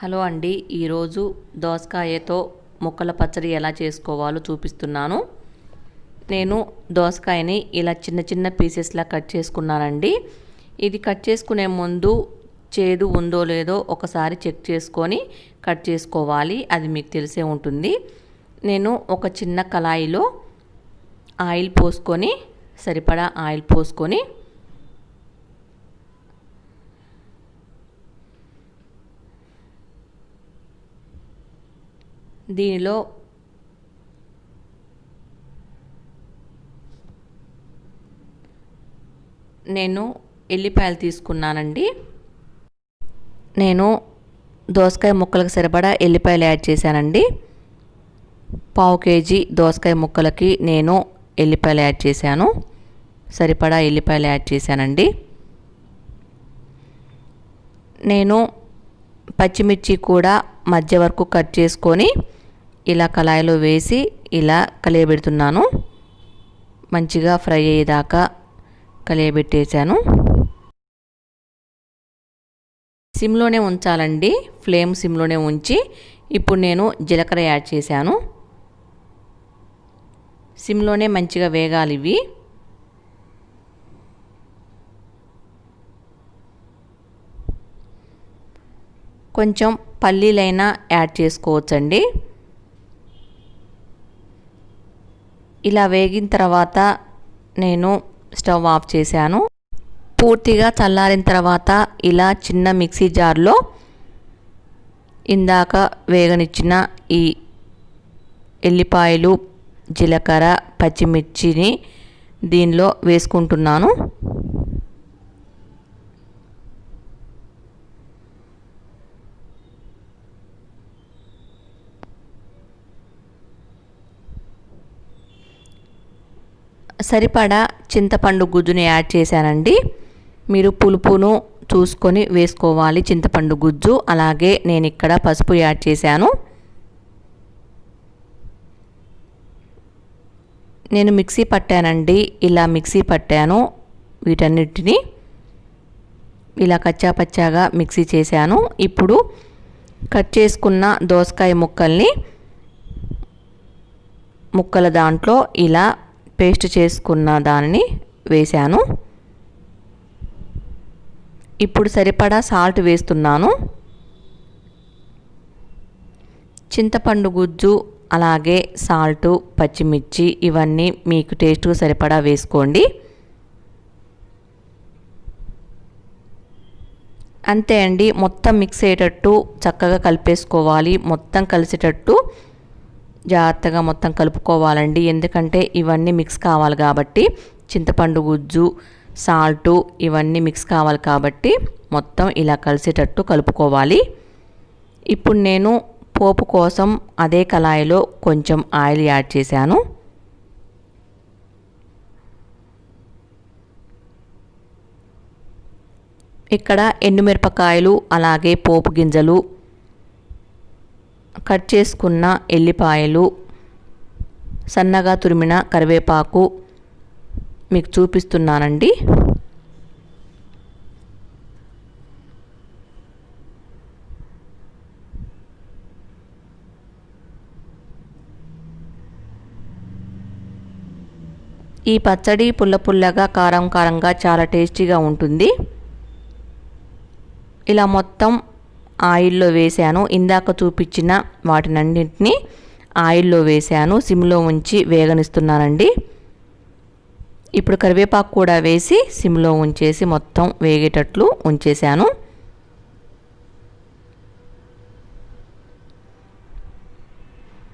Hello అండి, ఈరోజు దోసకాయతో ముక్కల పచ్చడి ఎలా చేసుకోవాలో చూపిస్తున్నాను. నేను దోసకాయని ఇలా చిన్న చిన్న పీసెస్లా కట్ చేసుకున్నానండి. ఇది కట్ చేసుకునే ముందు చేదు ఉందో లేదో ఒకసారి చెక్ చేసుకొని కట్ చేసుకోవాలి, అది మీకు తెలిసే ఉంటుంది. నేను ఒక చిన్న కళాయిలో ఆయిల్ పోసుకొని సరిపడా ఆయిల్ పోసుకొని దీనిలో నేను ఎల్లిపాయలు తీసుకున్నానండి. నేను దోసకాయ ముక్కలకు సరిపడా ఎల్లిపాయలు యాడ్ చేశానండి. పావు కేజీ దోసకాయ ముక్కలకి నేను ఎల్లిపాయలు యాడ్ చేశాను. సరిపడా ఎల్లిపాయలు యాడ్ చేశానండి. నేను పచ్చిమిర్చి కూడా మధ్య వరకు కట్ చేసుకొని ఇలా కళాయిలో వేసి ఇలా కలియబెడుతున్నాను. మంచిగా ఫ్రై అయ్యేదాకా కలియబెట్టేశాను. సిమ్లోనే ఉంచాలండి, ఫ్లేమ్ సిమ్లోనే ఉంచి ఇప్పుడు నేను జీలకర్ర యాడ్ చేశాను. సిమ్లోనే మంచిగా వేగాలి ఇవి. కొంచెం పల్లీలైనా యాడ్ చేసుకోవచ్చండి. ఇలా వేగిన తర్వాత నేను స్టవ్ ఆఫ్ చేశాను. పూర్తిగా చల్లారిన తర్వాత ఇలా చిన్న మిక్సీ జార్లో ఇందాక వేగనిచ్చిన ఈ ఎల్లిపాయలు, జీలకర్ర, పచ్చిమిర్చిని దీనిలో వేసుకుంటున్నాను. సరిపడా చింతపండు గుజ్జుని యాడ్ చేశానండి. మీరు పులుపును చూసుకొని వేసుకోవాలి చింతపండు గుజ్జు. అలాగే నేను ఇక్కడ పసుపు యాడ్ చేశాను. నేను మిక్సీ పట్టానండి, ఇలా మిక్సీ పట్టాను. వీటన్నిటిని ఇలా కచ్చాపచ్చాగా మిక్సీ చేశాను. ఇప్పుడు కట్ చేసుకున్న దోసకాయ ముక్కల దాంట్లో ఇలా పేస్ట్ చేసుకున్న దానిని వేశాను. ఇప్పుడు సరిపడా సాల్ట్ వేస్తున్నాను. చింతపండు గుజ్జు అలాగే సాల్టు, పచ్చిమిర్చి ఇవన్నీ మీకు టేస్ట్కు సరిపడా వేసుకోండి. అంతే అండి, మొత్తం మిక్స్ అయ్యేటట్టు చక్కగా కలిపేసుకోవాలి. మొత్తం కలిసేటట్టు జాగ్రత్తగా మొత్తం కలుపుకోవాలండి. ఎందుకంటే ఇవన్నీ మిక్స్ కావాలి కాబట్టి, చింతపండు గుజ్జు, సాల్టు ఇవన్నీ మిక్స్ కావాలి కాబట్టి మొత్తం ఇలా కలిసేటట్టు కలుపుకోవాలి. ఇప్పుడు నేను పోపు కోసం అదే కళాయిలో కొంచెం ఆయిల్ యాడ్ చేశాను. ఇక్కడ ఎండుమిరపకాయలు అలాగే పోపు గింజలు, కట్ చేసుకున్న ఎల్లిపాయలు, సన్నగా తురిమిన కరివేపాకు మీకు చూపిస్తున్నానండి. ఈ పచ్చడి పుల్ల పుల్లగా, కారం కారంగా చాలా టేస్టీగా ఉంటుంది. ఇలా మొత్తం ఆయిల్లో వేసాను. ఇందాక చూపించిన వాటినన్నింటినీ ఆయిల్లో వేసాను. సిమ్లో ఉంచి వేగనిస్తున్నానండి. ఇప్పుడు కరివేపాకు కూడా వేసి సిమ్లో ఉంచేసి మొత్తం వేగేటట్లు ఉంచేసాను.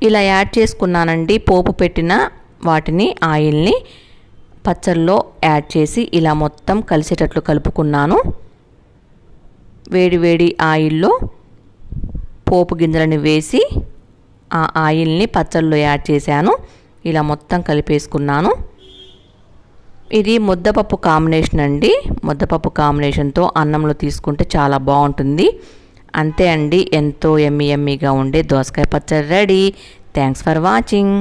ఇలా యాడ్ చేసుకున్నానండి. పోపు పెట్టిన వాటిని ఆయిల్ని పచ్చళ్ళలో యాడ్ చేసి ఇలా మొత్తం కలిసేటట్లు కలుపుకున్నాను. వేడి వేడి ఆయిల్లో పోపు గింజలను వేసి ఆ ఆయిల్ని పచ్చళ్ళలో యాడ్ చేశాను. ఇలా మొత్తం కలిపేసుకున్నాను. ఇది ముద్దపప్పు కాంబినేషన్ అండి. ముద్దపప్పు కాంబినేషన్తో అన్నంలో తీసుకుంటే చాలా బాగుంటుంది. అంతే అండి, ఎంతో యమ్మీగా ఉండే దోసకాయ పచ్చడి రెడీ. Thanks for watching.